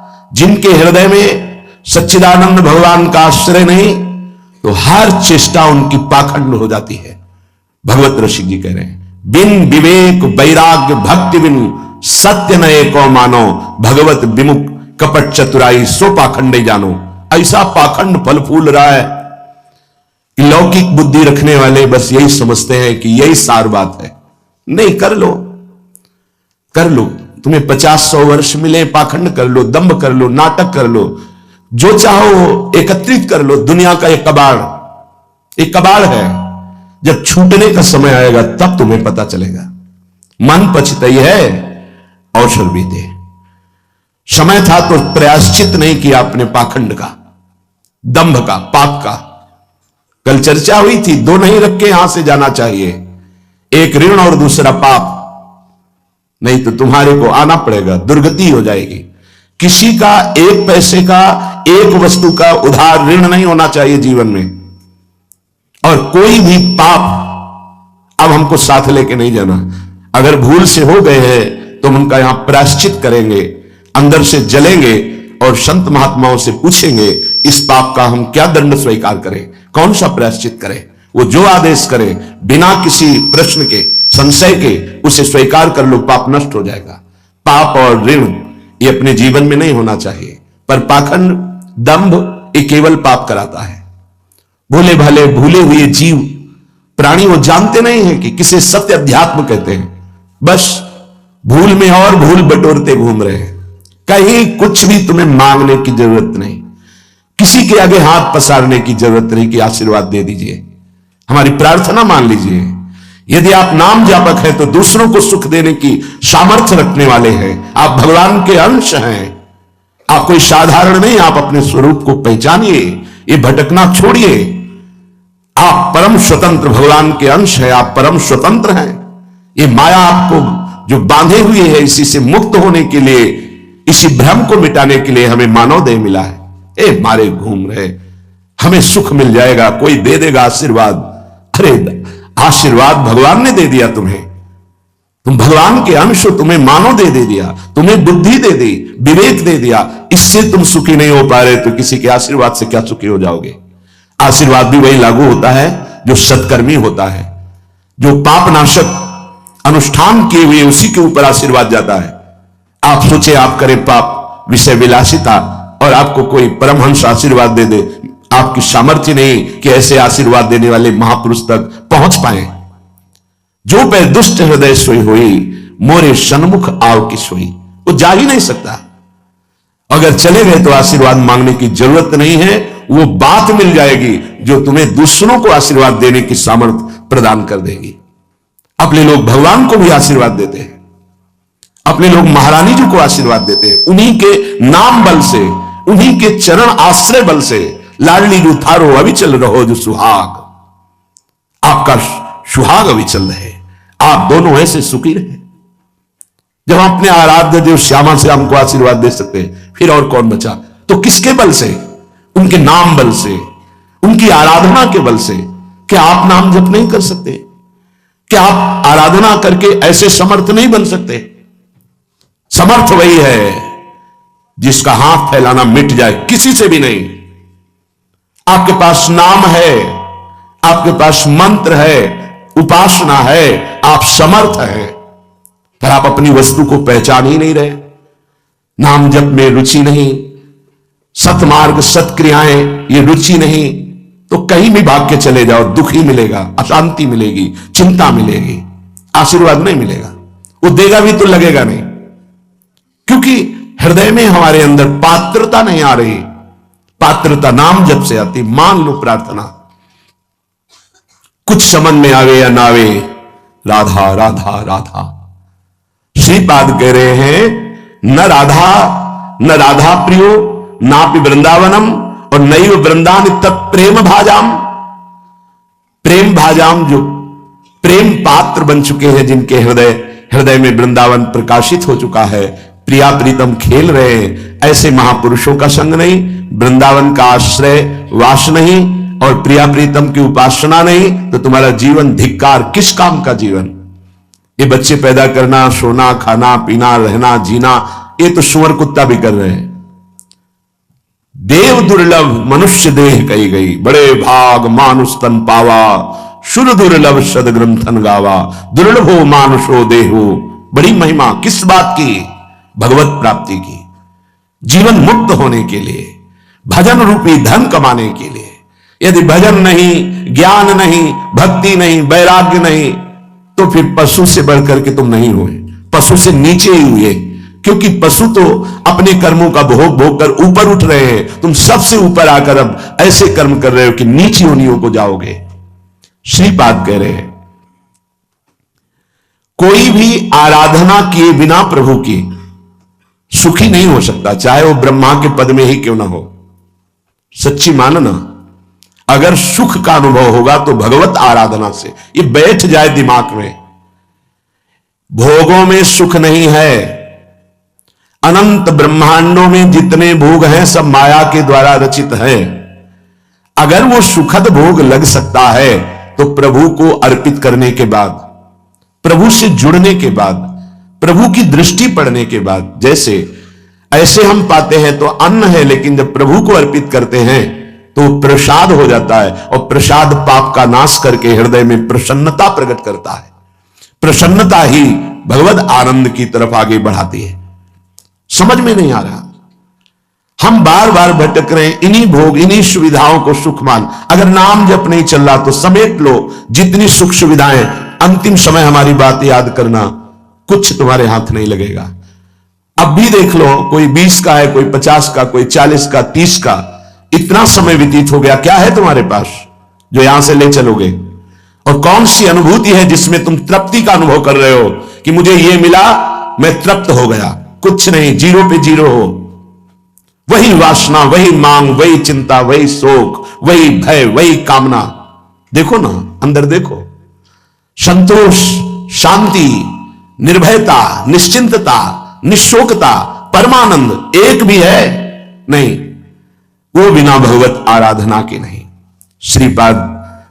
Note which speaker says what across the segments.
Speaker 1: जिनके हृदय में सच्चिदानंद भगवान का आश्रय नहीं, तो हर चेष्टा उनकी पाखंड हो जाती है। भगवत ऋषि जी कह रहे हैं, बिन विवेक वैराग्य भक्ति बिन सत्य न एको मानो, भगवत विमुख कपट चतुराई सो पाखंड जानो। ऐसा पाखंड फल फूल रहा है कि लौकिक बुद्धि रखने वाले बस यही समझते हैं कि यही सार बात है। नहीं, कर लो, कर लो, तुम्हें 50-100 वर्ष मिले, पाखंड कर लो, दंभ कर लो, नाटक कर लो, जो चाहो एकत्रित कर लो। दुनिया का एक कबाड़ है। जब छूटने का समय आएगा तब तुम्हें पता चलेगा। मन पछताई है अवसर बीते। समय था तो प्रायश्चित नहीं किया अपने पाखंड का, दंभ का, पाप का। कल चर्चा हुई थी, दो नहीं रख के यहां से जाना चाहिए, एक ऋण और दूसरा पाप, नहीं तो तुम्हारे को आना पड़ेगा, दुर्गति हो जाएगी। किसी का एक पैसे का, एक वस्तु का उधार ऋण नहीं होना चाहिए जीवन में। और कोई भी पाप अब हमको साथ लेके नहीं जाना। अगर भूल से हो गए हैं तो हम उनका यहां प्रायश्चित करेंगे, अंदर से जलेंगे और संत महात्माओं से पूछेंगे इस पाप का हम क्या दंड स्वीकार करें, कौन सा प्रायश्चित करें। वो जो आदेश करें बिना किसी प्रश्न के, संशय के, उसे स्वीकार कर लो, पाप नष्ट हो जाएगा। पाप और ऋण ये अपने जीवन में नहीं होना चाहिए, पर पाखंड, दंभ ये केवल पाप कराता है। भोले भाले भूले हुए जीव प्राणी वो जानते नहीं है कि किसे सत्य अध्यात्म कहते हैं। बस भूल में और भूल बटोरते घूम रहे हैं। कहीं कुछ भी तुम्हें मांगने की जरूरत नहीं, किसी के आगे हाथ पसारने की जरूरत नहीं कि आशीर्वाद दे दीजिए, हमारी प्रार्थना मान लीजिए। यदि आप नाम जापक हैं तो दूसरों को सुख देने की सामर्थ्य रखने वाले हैं। आप भगवान के अंश हैं, आप कोई साधारण नहीं। आप अपने स्वरूप को पहचानिए, ये भटकना छोड़िए। आप परम स्वतंत्र भगवान के अंश हैं, आप परम स्वतंत्र हैं। ये माया आपको जो बांधे हुए है, इसी से मुक्त होने के लिए, इसी भ्रम को मिटाने के लिए हमें मानव देह मिला है। ए मारे घूम रहे, हमें सुख मिल जाएगा, कोई दे देगा आशीर्वाद। अरे आशीर्वाद भगवान ने दे दिया तुम्हें, तुम भगवान के अंश हो, तुम्हें मानव दे दिया, तुम्हें बुद्धि दे दी, विवेक दे दिया। इससे तुम सुखी नहीं हो पा रहे तो किसी के आशीर्वाद से क्या सुखी हो जाओगे। आशीर्वाद भी वही लागू होता है जो सत्कर्मी होता है, जो पाप नाशक अनुष्ठान किए हुए उसी के ऊपर आशीर्वाद जाता है। आप सोचे आप करें पाप, विषय विलासिता, और आपको कोई परमहंस आशीर्वाद दे दे, आपकी सामर्थ्य नहीं कि ऐसे आशीर्वाद देने वाले महापुरुष तक पहुंच पाए। जो पे दुष्ट हृदय सोई हुई, मोरे सन्मुख आव की सोई, वो जा ही नहीं सकता। अगर चले गए तो आशीर्वाद मांगने की जरूरत नहीं है, वो बात मिल जाएगी जो तुम्हें दूसरों को आशीर्वाद देने की सामर्थ्य प्रदान कर देगी। अपने लोग भगवान को भी आशीर्वाद देते हैं, अपने लोग महारानी जी को आशीर्वाद देते हैं, उन्हीं के नाम बल से, उन्हीं के चरण आश्रय बल से। लाडली जो थारो अविचल रहो जो सुहाग, आपका सुहाग अविचल रहे, आप दोनों ऐसे सुखी रहे। जब हम अपने आराध्य देव श्यामा से हमको आशीर्वाद दे सकते हैं, फिर और कौन बचा। तो किसके बल से? उनके नाम बल से, उनकी आराधना के बल से। क्या आप नाम जप नहीं कर सकते? क्या आप आराधना करके ऐसे समर्थ नहीं बन सकते? समर्थ वही है जिसका हाथ फैलाना मिट जाए, किसी से भी नहीं। आपके पास नाम है, आपके पास मंत्र है, उपासना है, आप समर्थ हैं, पर आप अपनी वस्तु को पहचान ही नहीं रहे। नाम जप में रुचि नहीं, सतमार्ग सत्क्रियाएं ये रुचि नहीं, तो कहीं भी भाग के चले जाओ, दुख ही मिलेगा, अशांति मिलेगी, चिंता मिलेगी, आशीर्वाद नहीं मिलेगा। वो देगा भी तो लगेगा नहीं, क्योंकि हृदय में हमारे अंदर पात्रता नहीं आ रही। पात्रता नाम जप से आती। मान लो प्रार्थना, कुछ समझ में आवे या ना आवे, राधा राधा राधा। श्रीपाद कह रहे हैं, न राधा प्रियो नापि वृंदावनम और नैव वृंदान तत्प्रेम भाजाम। प्रेम भाजाम जो प्रेम पात्र बन चुके हैं, जिनके हृदय में वृंदावन प्रकाशित हो चुका है, प्रिया प्रीतम खेल रहे हैं, ऐसे महापुरुषों का संग नहीं, वृंदावन का आश्रय वास नहीं, और प्रिया प्रीतम की उपासना नहीं, तो तुम्हारा जीवन धिक्कार। किस काम का जीवन? ये बच्चे पैदा करना, सोना, खाना, पीना, रहना, जीना, ये तो सुअर कुत्ता भी कर रहे हैं। देव दुर्लभ मनुष्य देह कही गई, बड़े भाग मानुष तन पावा, शुर दुर्लभ सद ग्रंथन गावा, दुर्लभो मानुषो देहो। बड़ी महिमा किस बात की? भगवत प्राप्ति की, जीवन मुक्त होने के लिए, भजन रूपी धन कमाने के लिए। यदि भजन नहीं, ज्ञान नहीं, भक्ति नहीं, वैराग्य नहीं, तो फिर पशु से बढ़कर के तुम नहीं हुए, पशु से नीचे ही हुए। क्योंकि पशु तो अपने कर्मों का भोग भोग कर ऊपर उठ रहे हैं, तुम सबसे ऊपर आकर अब ऐसे कर्म कर रहे हो कि नीची योनियों को जाओगे। श्रीपाद कह रहे हैं, कोई भी आराधना किए बिना प्रभु की सुखी नहीं हो सकता, चाहे वो ब्रह्मा के पद में ही क्यों ना हो। सच्ची मानना, अगर सुख का अनुभव होगा तो भगवत आराधना से। ये बैठ जाए दिमाग में, भोगों में सुख नहीं है। अनंत ब्रह्मांडों में जितने भोग हैं सब माया के द्वारा रचित हैं। अगर वो सुखद भोग लग सकता है तो प्रभु को अर्पित करने के बाद, प्रभु से जुड़ने के बाद, प्रभु की दृष्टि पड़ने के बाद, जैसे ऐसे हम पाते हैं तो अन्न है, लेकिन जब प्रभु को अर्पित करते हैं तो प्रसाद हो जाता है, और प्रसाद पाप का नाश करके हृदय में प्रसन्नता प्रकट करता है। प्रसन्नता ही भगवत आनंद की तरफ आगे बढ़ाती है। समझ में नहीं आ रहा, हम बार बार भटक रहे हैं इन्हीं भोग, इन्हीं सुविधाओं को सुख मान। अगर नाम जप नहीं चल रहा तो समेट लो जितनी सुख सुविधाएं, अंतिम समय हमारी बात याद करना, कुछ तुम्हारे हाथ नहीं लगेगा। अब भी देख लो, कोई 20 का है, कोई 50 का, कोई 40 का, 30 का, इतना समय व्यतीत हो गया। क्या है तुम्हारे पास जो यहां से ले चलोगे? और कौन सी अनुभूति है जिसमें तुम तृप्ति का अनुभव कर रहे हो कि मुझे ये मिला, मैं तृप्त हो गया? कुछ नहीं, जीरो पे जीरो हो। वही वासना, वही मांग, वही चिंता, वही शोक, वही भय, वही कामना। देखो ना, अंदर देखो। संतोष, शांति, निर्भयता, निश्चिंतता, निशोकता, परमानंद एक भी है नहीं, वो बिना भगवत आराधना के नहीं। श्रीपाद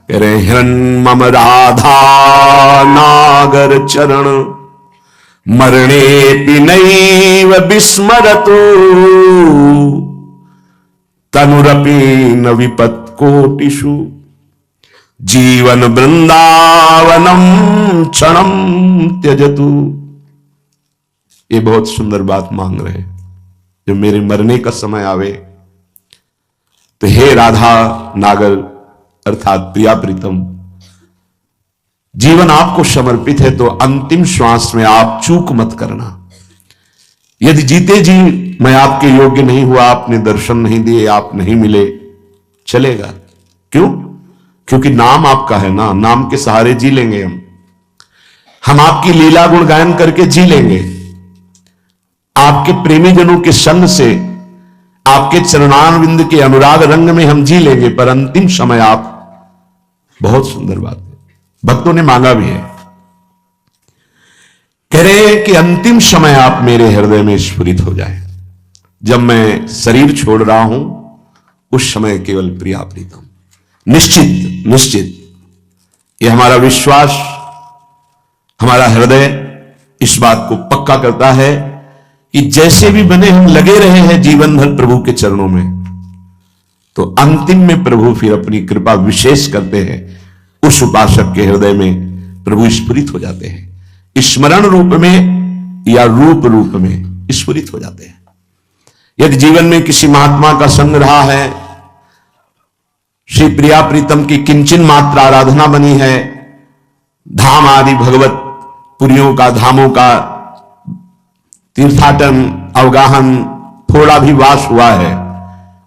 Speaker 1: कह रहे, हिरण्मम राधा नागर चरण, मरणे नैव विस्मरतु, तनुरपि न विपत् कोटिषु, जीवन वृंदावनम क्षणम त्यजतु। ये बहुत सुंदर बात मांग रहे हैं, जब मेरे मरने का समय आवे तो हे राधा नागर अर्थात प्रिया प्रीतम, जीवन आपको समर्पित है, तो अंतिम श्वास में आप चूक मत करना। यदि जीते जी मैं आपके योग्य नहीं हुआ, आपने दर्शन नहीं दिए, आप नहीं मिले, चलेगा। क्यों? क्योंकि नाम आपका है ना, नाम के सहारे जी लेंगे हम आपकी लीला गुण गायन करके जी लेंगे, आपके प्रेमी जनों के संग से, आपके चरणारविंद के अनुराग रंग में हम जी लेंगे। पर अंतिम समय आप, बहुत सुंदर बात है, भक्तों ने मांगा भी है, कह रहे हैं कि अंतिम समय आप मेरे हृदय में स्फुरित हो जाए। जब मैं शरीर छोड़ रहा हूं उस समय केवल प्रिया प्रीतम। निश्चित निश्चित ये हमारा विश्वास, हमारा हृदय इस बात को पक्का करता है कि जैसे भी बने हम लगे रहे हैं जीवन भर प्रभु के चरणों में, तो अंतिम में प्रभु फिर अपनी कृपा विशेष करते हैं। उस उपासक के हृदय में प्रभु स्फुरित हो जाते हैं, स्मरण रूप में या रूप रूप में स्फुरित हो जाते हैं। यदि जीवन में किसी महात्मा का संग रहा है, श्री प्रिया प्रीतम की किंचन मात्र आराधना बनी है, धाम आदि भगवत पुरियों का, धामों का तीर्थाटन, अवगाहन, थोड़ा भी वास हुआ है,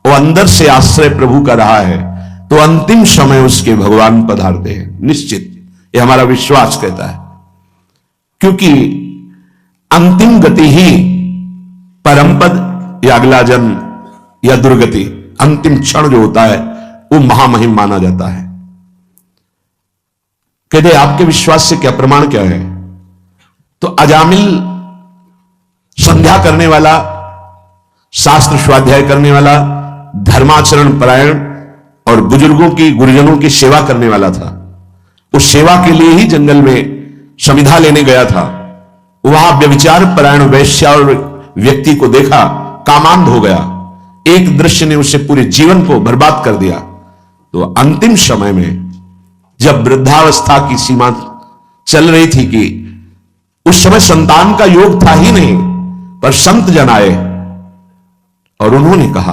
Speaker 1: वो अंदर से आश्रय प्रभु का रहा है, तो अंतिम समय उसके भगवान पधारते हैं। निश्चित, ये हमारा विश्वास कहता है। क्योंकि अंतिम गति ही परम पद या अगला जन्म या दुर्गति, अंतिम क्षण जो होता है वो महामहिम माना जाता है। कहते आपके विश्वास से क्या प्रमाण क्या है? तो अजामिल संध्या करने वाला, शास्त्र स्वाध्याय करने वाला, धर्माचरण परायण और बुजुर्गों की, गुरुजनों की सेवा करने वाला था। उस सेवा के लिए ही जंगल में समिधा लेने गया था। वहां व्यभिचार परायण वैश्या और व्यक्ति को देखा, कामांध हो गया। एक दृश्य ने उसे पूरे जीवन को बर्बाद कर दिया। तो अंतिम समय में जब वृद्धावस्था की सीमा चल रही थी कि उस समय संतान का योग था ही नहीं, पर संत जन आए और उन्होंने कहा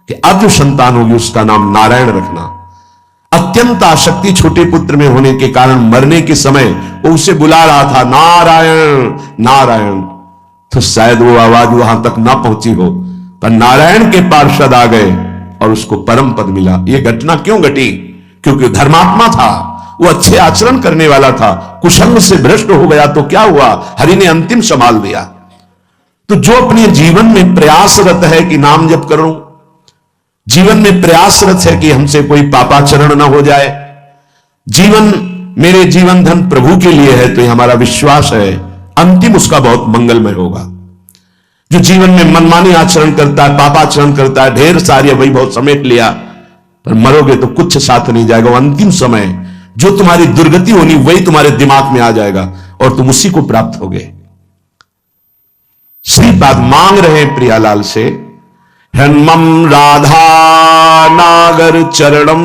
Speaker 1: कि अब जो संतान होगी उसका नाम नारायण रखना। अत्यंत आसक्ति छोटे पुत्र में होने के कारण मरने के समय वो उसे बुला रहा था, नारायण नारायण। तो शायद वो आवाज वहां तक ना पहुंची हो, पर नारायण के पार्षद आ गए और उसको परम पद मिला। यह घटना क्यों घटी? क्योंकि धर्मात्मा था, वो अच्छे आचरण करने वाला था। कुसंग से भ्रष्ट हो गया तो क्या हुआ? हरि ने अंतिम संभाल दिया। तो जो अपने जीवन में प्रयासरत है कि नाम जप करूं, जीवन में प्रयासरत है कि हमसे कोई पापाचरण ना हो जाए, मेरे जीवन धन प्रभु के लिए है, तो यह हमारा विश्वास है अंतिम उसका बहुत मंगलमय होगा। जो जीवन में मनमानी आचरण करता है, पापाचरण करता है, ढेर सारी वैभव समेट लिया, पर मरोगे तो कुछ साथ नहीं जाएगा। वो अंतिम समय जो तुम्हारी दुर्गति होनी वही तुम्हारे दिमाग में आ जाएगा और तुम उसी को प्राप्त होगे। श्रीपाद मांग रहे हैं प्रियालाल से, हन्मम राधा नागर चरणम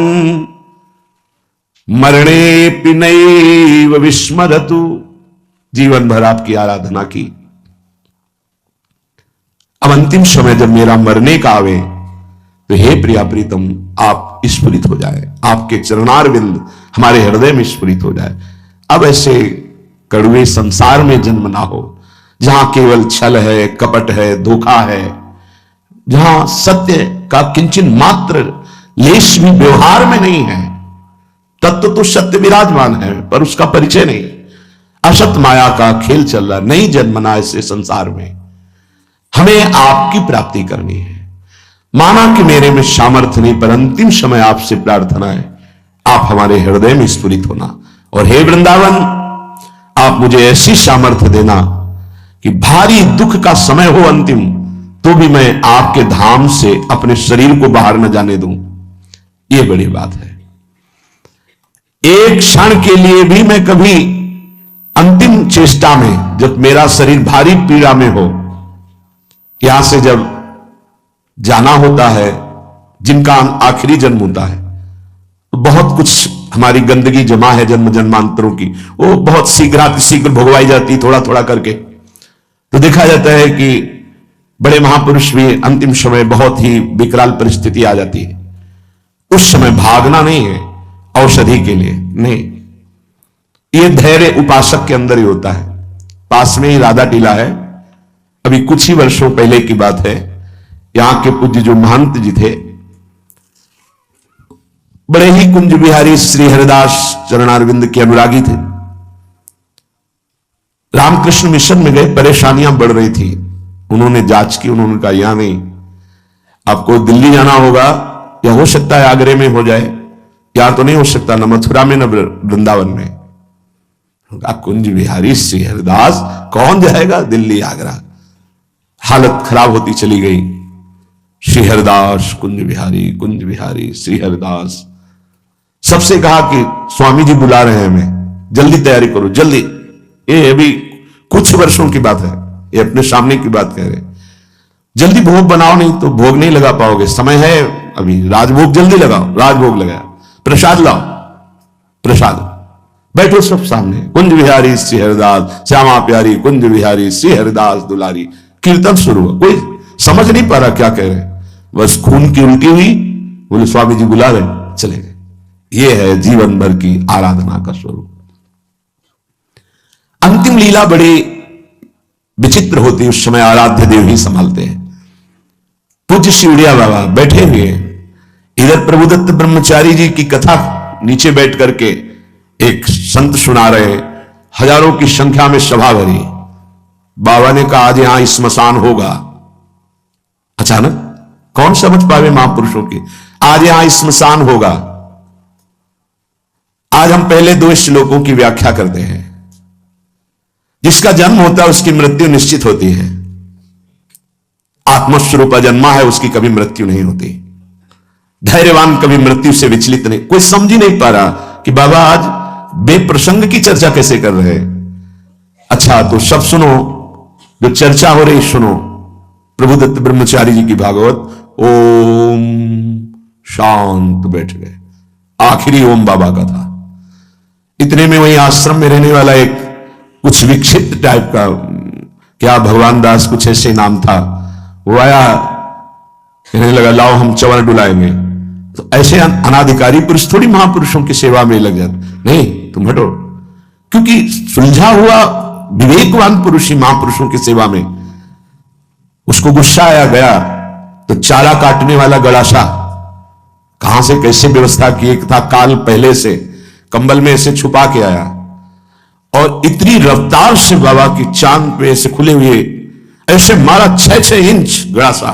Speaker 1: मरणे पिनैव विस्मरतु। जीवन भर आपकी आराधना की, अब अंतिम समय जब मेरा मरने का आवे तो हे प्रिया प्रीतम आप स्फुरित हो जाए, आपके चरणारविंद हमारे हृदय में स्फुरित हो जाए। अब ऐसे कड़वे संसार में जन्म ना हो जहां केवल छल है, कपट है, धोखा है, जहां सत्य का किंचन मात्र लेश भी व्यवहार में नहीं है। तत्व तो सत्य विराजमान है पर उसका परिचय नहीं। असत माया का खेल चल रहा, नहीं जन्मना ऐसे संसार में। हमें आपकी प्राप्ति करनी है। माना कि मेरे में सामर्थ्य नहीं, पर अंतिम समय आपसे प्रार्थना है आप हमारे हृदय में स्फुरित होना। और हे वृंदावन, आप मुझे ऐसी सामर्थ्य देना कि भारी दुख का समय हो अंतिम, तो भी मैं आपके धाम से अपने शरीर को बाहर न जाने दूं। यह बड़ी बात है। एक क्षण के लिए भी मैं कभी अंतिम चेष्टा में, जब मेरा शरीर भारी पीड़ा में हो, यहां से जब जाना होता है, जिनका आखिरी जन्म होता है, तो बहुत कुछ हमारी गंदगी जमा है जन्म जन्मांतरों की, वो बहुत शीघ्र भुगवाई जाती थोड़ा थोड़ा करके। तो देखा जाता है कि बड़े महापुरुष भी अंतिम समय बहुत ही विकराल परिस्थिति आ जाती है। उस समय भागना नहीं है औषधि के लिए, नहीं, ये धैर्य उपासक के अंदर ही होता है। पास में ही राधा टीला है, अभी कुछ ही वर्षों पहले की बात है। यहां के पूज्य जो महंत जी थे, बड़े ही कुंज बिहारी श्री हरिदास चरणारविंद के अनुरागी थे। रामकृष्ण मिशन में गए, परेशानियां बढ़ रही थी। उन्होंने जांच की, उन्होंने कहा यहां नहीं, आपको दिल्ली जाना होगा, या हो सकता है आगरे में हो जाए, यहां तो नहीं हो सकता, न मथुरा में न वृंदावन में। कुंज बिहारी श्री हरिदास कौन जाएगा दिल्ली आगरा? हालत खराब होती चली गई। श्री हरिदास कुंज बिहारी श्री हरिदास। सबसे कहा कि स्वामी जी बुला रहे हैं, हमें जल्दी तैयारी करो, जल्दी। ये अभी कुछ वर्षों की बात है, ये अपने सामने की बात कह रहे। जल्दी भोग बनाओ, नहीं तो भोग नहीं लगा पाओगे, समय है अभी, राजभोग जल्दी लगाओ। राजभोग लगाया, प्रसाद लाओ, प्रसाद। बैठो सब सामने, कुंज बिहारी श्री हरिदास, श्यामा प्यारी कुंज बिहारी श्री हरिदास दुलारी। कीर्तन शुरू हुआ, कोई समझ नहीं पा रहा क्या कह रहे, बस खून की उल्टी हुई, बोले स्वामी जी बुला रहे, चले गए। ये है जीवन भर की आराधना का स्वरूप। अंतिम लीला बड़ी विचित्र होती है, उस समय आराध्य देव ही संभालते हैं। पूज्य श्री उड़िया बाबा बैठे हुए, इधर प्रभुदत्त ब्रह्मचारी जी की कथा नीचे बैठ करके एक संत सुना रहे, हजारों की संख्या में सभा भरी। बाबा ने कहा आज यहां स्मशान होगा। अचानक कौन समझ पावे महापुरुषों की, आज यहां स्मशान होगा। आज हम पहले 2 श्लोकों की व्याख्या करते हैं। जिसका जन्म होता है उसकी मृत्यु निश्चित होती है। आत्मस्वरूप जन्मा है, उसकी कभी मृत्यु नहीं होती। धैर्यवान कभी मृत्यु से विचलित नहीं। कोई समझ ही नहीं पा रहा कि बाबा आज बेप्रसंग की चर्चा कैसे कर रहे हैं। अच्छा तो सब सुनो, जो चर्चा हो रही सुनो। प्रभुदत्त ब्रह्मचारी जी की भागवत, ओम, शांत बैठ गए। आखिरी ओम बाबा का था। इतने में वही आश्रम में रहने वाला एक कुछ विक्षिप्त टाइप का, क्या भगवान दास कुछ ऐसे नाम था, वो आया, कहने लगा लाओ हम चंवर डुलाएंगे। तो ऐसे अनाधिकारी पुरुष थोड़ी महापुरुषों की सेवा में लग जाते, नहीं तुम हटो, क्योंकि सुलझा हुआ विवेकवान पुरुष ही महापुरुषों की सेवा में। उसको गुस्सा आया, गया तो चारा काटने वाला गड़ासा कहां से कैसे व्यवस्था की था, काल पहले से कंबल में ऐसे छुपा के आया और इतनी रफ्तार से बाबा की चांद पे ऐसे खुले हुए ऐसे मारा 6-6 इंच गड़ासा,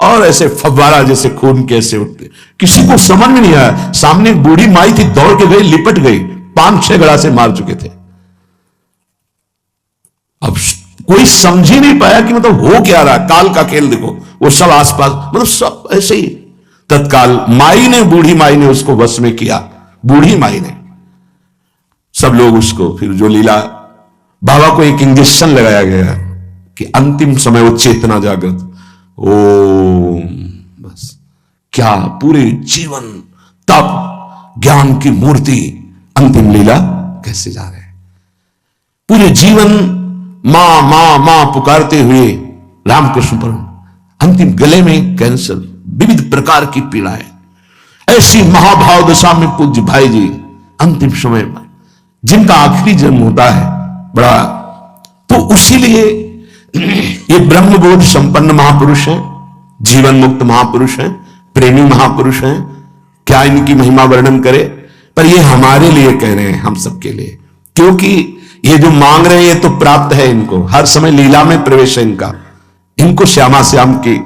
Speaker 1: और ऐसे फव्वारा जैसे खून कैसे उठते। किसी को समझ में नहीं आया। सामने एक बूढ़ी माई थी, दौड़ के गई, लिपट गई, 5-6 गड़ासे मार चुके थे। अब कोई समझ ही नहीं पाया कि मतलब हो क्या रहा। काल का खेल देखो, वो सब आसपास, मतलब सब ऐसे ही। तत्काल माई ने, बूढ़ी माई ने उसको वश में किया, बूढ़ी माई ने। सब लोग उसको, फिर जो लीला, बाबा को एक इंजेक्शन लगाया गया कि अंतिम समय वो चेतना जागृत। ओम, बस क्या पूरे जीवन तप ज्ञान की मूर्ति, अंतिम लीला कैसे जा रहे हैं। पूरे जीवन मां मां मां पुकारते हुए रामकृष्ण पर, अंतिम गले में कैंसर, विविध प्रकार की पीड़ाएं, ऐसी महाभाव दशा में पूज्य भाई जी अंतिम समय में, जिनका आखिरी जन्म होता है बड़ा, तो उसीलिए ये ब्रह्मबोध संपन्न महापुरुष हैं, जीवन मुक्त महापुरुष हैं, प्रेमी महापुरुष हैं। क्या इनकी महिमा वर्णन करे, पर ये हमारे लिए कह रहे हैं, हम सबके लिए, क्योंकि ये जो मांग रहे हैं ये तो प्राप्त है इनको, हर समय लीला में प्रवेश है इनका। इनको श्यामा श्याम की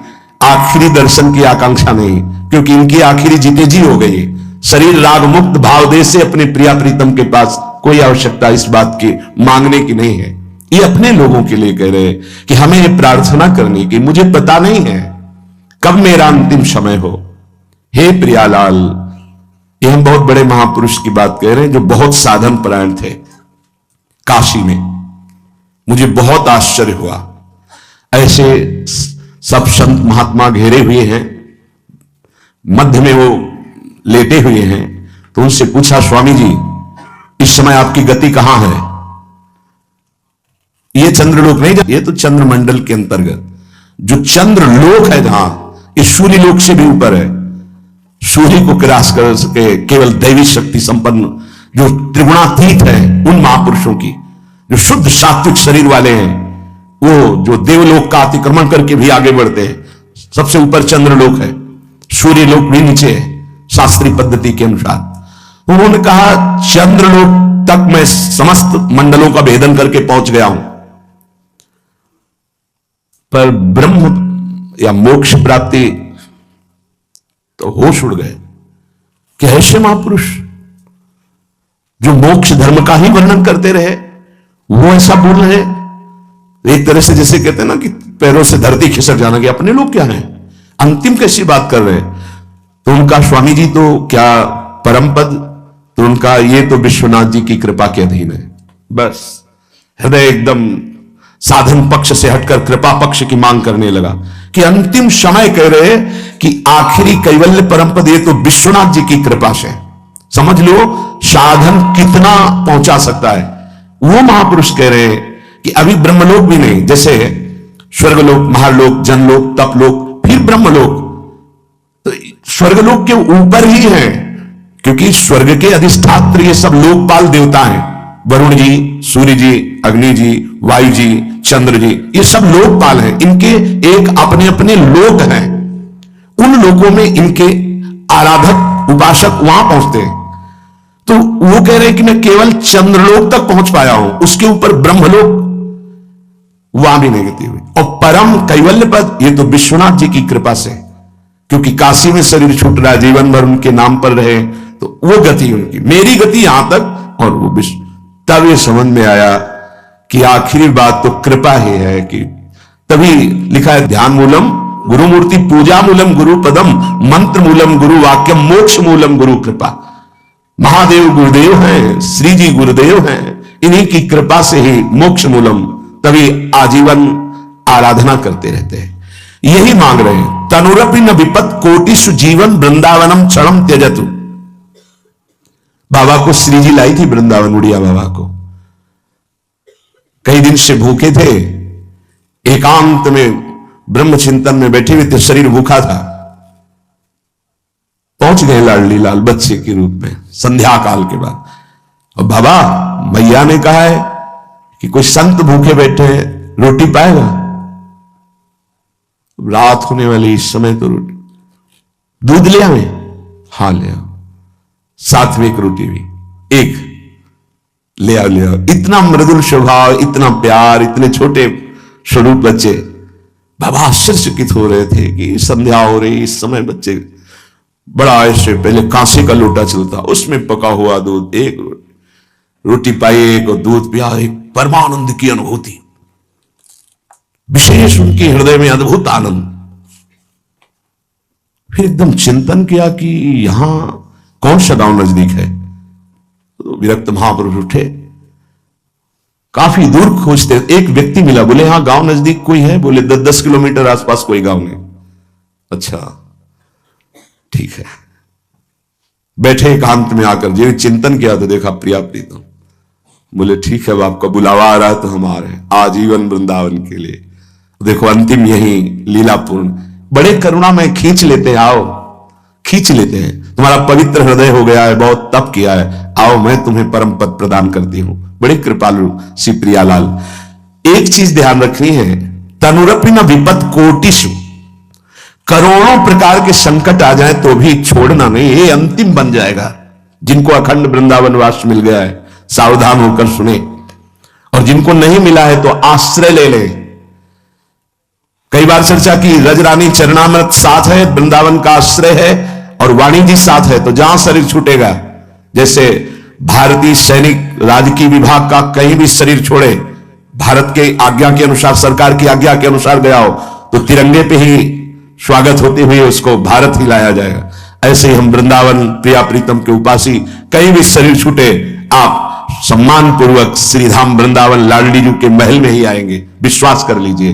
Speaker 1: आखिरी दर्शन की आकांक्षा नहीं, क्योंकि इनकी आखिरी जीते जी हो गई। शरीर राग मुक्त भाव दे से अपने प्रिया प्रीतम के पास कोई आवश्यकता इस बात की मांगने की नहीं है। ये अपने लोगों के लिए कह रहे हैं कि हमें ये प्रार्थना करनी कि मुझे पता नहीं है कब मेरा अंतिम समय हो। हे प्रियालाल, ये हम बहुत बड़े महापुरुष की बात कह रहे हैं जो बहुत साधन परायण थे काशी में। मुझे बहुत आश्चर्य हुआ, ऐसे सब संत महात्मा घेरे हुए हैं, मध्य में वो लेटे हुए हैं। तो उनसे पूछा, स्वामी जी इस समय आपकी गति कहां है? ये चंद्रलोक नहीं, ये तो चंद्रमंडल के अंतर्गत जो चंद्रलोक है, जहां इस सूर्य लोक से भी ऊपर है। सूर्य को क्रॉस कर सके केवल दैवी शक्ति संपन्न जो त्रिगुणातीत है, उन महापुरुषों की, जो शुद्ध सात्विक शरीर वाले हैं, वो जो देवलोक का अतिक्रमण करके भी आगे बढ़ते हैं। सबसे ऊपर चंद्रलोक है, सूर्य लोक भी नीचे है शास्त्रीय पद्धति के अनुसार। उन्होंने कहा चंद्रलोक तक मैं समस्त मंडलों का भेदन करके पहुंच गया हूं, पर ब्रह्म या मोक्ष प्राप्ति तो होश उड़ गए कि ऐसे महापुरुष जो मोक्ष धर्म का ही वर्णन करते रहे वो ऐसा बोल रहे। एक तरह से जैसे कहते हैं ना कि पैरों से धरती खिसक जाना, कि अपने लोग क्या हैं, अंतिम कैसी बात कर रहे हैं। तो उनका स्वामी जी तो क्या परम पद, तो उनका ये तो विश्वनाथ जी की कृपा के अधीन है। बस हृदय एकदम साधन पक्ष से हटकर कृपा पक्ष की मांग करने लगा कि अंतिम समय कह रहे कि आखिरी कैवल्य परम पद ये तो विश्वनाथ जी की कृपा से। समझ लो साधन कितना पहुंचा सकता है। वो महापुरुष कह रहे हैं कि अभी ब्रह्मलोक भी नहीं, जैसे स्वर्गलोक, महालोक, जनलोक, तपलोक, फिर ब्रह्मलोक, तो स्वर्गलोक के ऊपर ही है, क्योंकि स्वर्ग के अधिष्ठात्र ये सब लोकपाल देवता हैं। वरुण जी, सूर्य जी, अग्नि जी, वायु जी, चंद्र जी, ये सब लोकपाल हैं। इनके एक अपने अपने लोक हैं, उन लोकों में इनके आराधक उपासक वहां पहुंचते हैं। तो वो कह रहे हैं कि मैं केवल चंद्रलोक तक पहुंच पाया हूं, उसके ऊपर ब्रह्मलोक वहां भी नहीं गति हुई। और परम कैवल्य पद ये तो विश्वनाथ जी की कृपा से, क्योंकि काशी में शरीर छूट रहा है, जीवन भर उनके नाम पर रहे, तो वो गति उनकी, मेरी गति यहां तक और वो विश्व। तब ये समझ में आया कि आखिरी बात तो कृपा ही है। कि तभी लिखा है ध्यान मूलम गुरु मूर्ति, पूजा मूलम गुरु पदम, मंत्र मूलम गुरु वाक्यम, मोक्ष मूलम गुरु कृपा। महादेव गुरुदेव हैं, श्री जी गुरुदेव हैं, इन्हीं की कृपा से ही मोक्ष मूलम। तभी आजीवन आराधना करते रहते हैं, यही मांग रहे हैं। तनुरपि न विपत कोटिषु जीवन वृंदावनम क्षणम त्यजतु। बाबा को श्री जी लाई थी वृंदावन, उड़िया बाबा को। कई दिन से भूखे थे, एकांत में ब्रह्म चिंतन में बैठे हुए थे, शरीर भूखा था। पहुंच गए लाडली लाल बच्चे के रूप में संध्या काल के बाद। और बाबा मैया ने कहा है कि कोई संत भूखे बैठे हैं, रोटी पाएगा? रात होने वाली इस समय तो रोटी, दूध ले आवे? हाँ ले आओ, साथ में एक रोटी भी, एक ले आओ ले आओ। इतना मृदुल स्वभाव, इतना प्यार, इतने छोटे स्वरूप बच्चे। बाबा आश्चर्यचकित हो रहे थे कि संध्या हो रही इस समय बच्चे, बड़ा ऐसे पहले कांसे का लोटा चलता, उसमें पका हुआ दूध, एक रोटी पाई, एक और दूध पिया, एक परमानंद की अनुभूति, विशेष उनके हृदय में अद्भुत आनंद। फिर एकदम चिंतन किया कि यहां कौन सा गांव नजदीक है। तो विरक्त महापुरुष उठे, काफी दूर खोजते, एक व्यक्ति मिला, बोले हाँ गांव नजदीक कोई है? बोले 10 किलोमीटर आसपास कोई गांव नहीं। अच्छा ठीक है। बैठे एकांत में आकर जो चिंतन किया तो देखा प्रिया प्रीतम। बोले ठीक है, अब आपका बुलावा आ रहा है तो हम आ रहे हैं आजीवन वृंदावन के लिए। देखो अंतिम यही लीलापूर्ण, बड़े करुणा में खींच लेते हैं, आओ खींच लेते हैं, तुम्हारा पवित्र हृदय हो गया है, बहुत तप किया है, आओ मैं तुम्हें परम पद प्रदान करती हूं। बड़े कृपालु श्री प्रियालाल। एक चीज ध्यान रखनी है, तनुरपि न विपत कोटिषु, करोड़ों प्रकार के संकट आ जाए तो भी छोड़ना नहीं, ये अंतिम बन जाएगा। जिनको अखंड वृंदावन वास मिल गया है सावधान होकर सुने, और जिनको नहीं मिला है तो आश्रय ले ले। कई बार चर्चा की, रजरानी चरणामृत साथ है, वृंदावन का आश्रय है, और वाणी जी साथ है, तो जहां शरीर छूटेगा, जैसे भारतीय सैनिक राजकीय विभाग का कहीं भी शरीर छोड़े, भारत के आज्ञा के अनुसार, सरकार की आज्ञा के अनुसार गया हो, तो तिरंगे पे ही स्वागत होते हुए उसको भारत ही लाया जाएगा। ऐसे ही हम वृंदावन प्रिया प्रीतम के उपासी, कहीं भी शरीर छूटे, आप सम्मान पूर्वक श्रीधाम वृंदावन लाडली जी के महल में ही आएंगे, विश्वास कर लीजिए।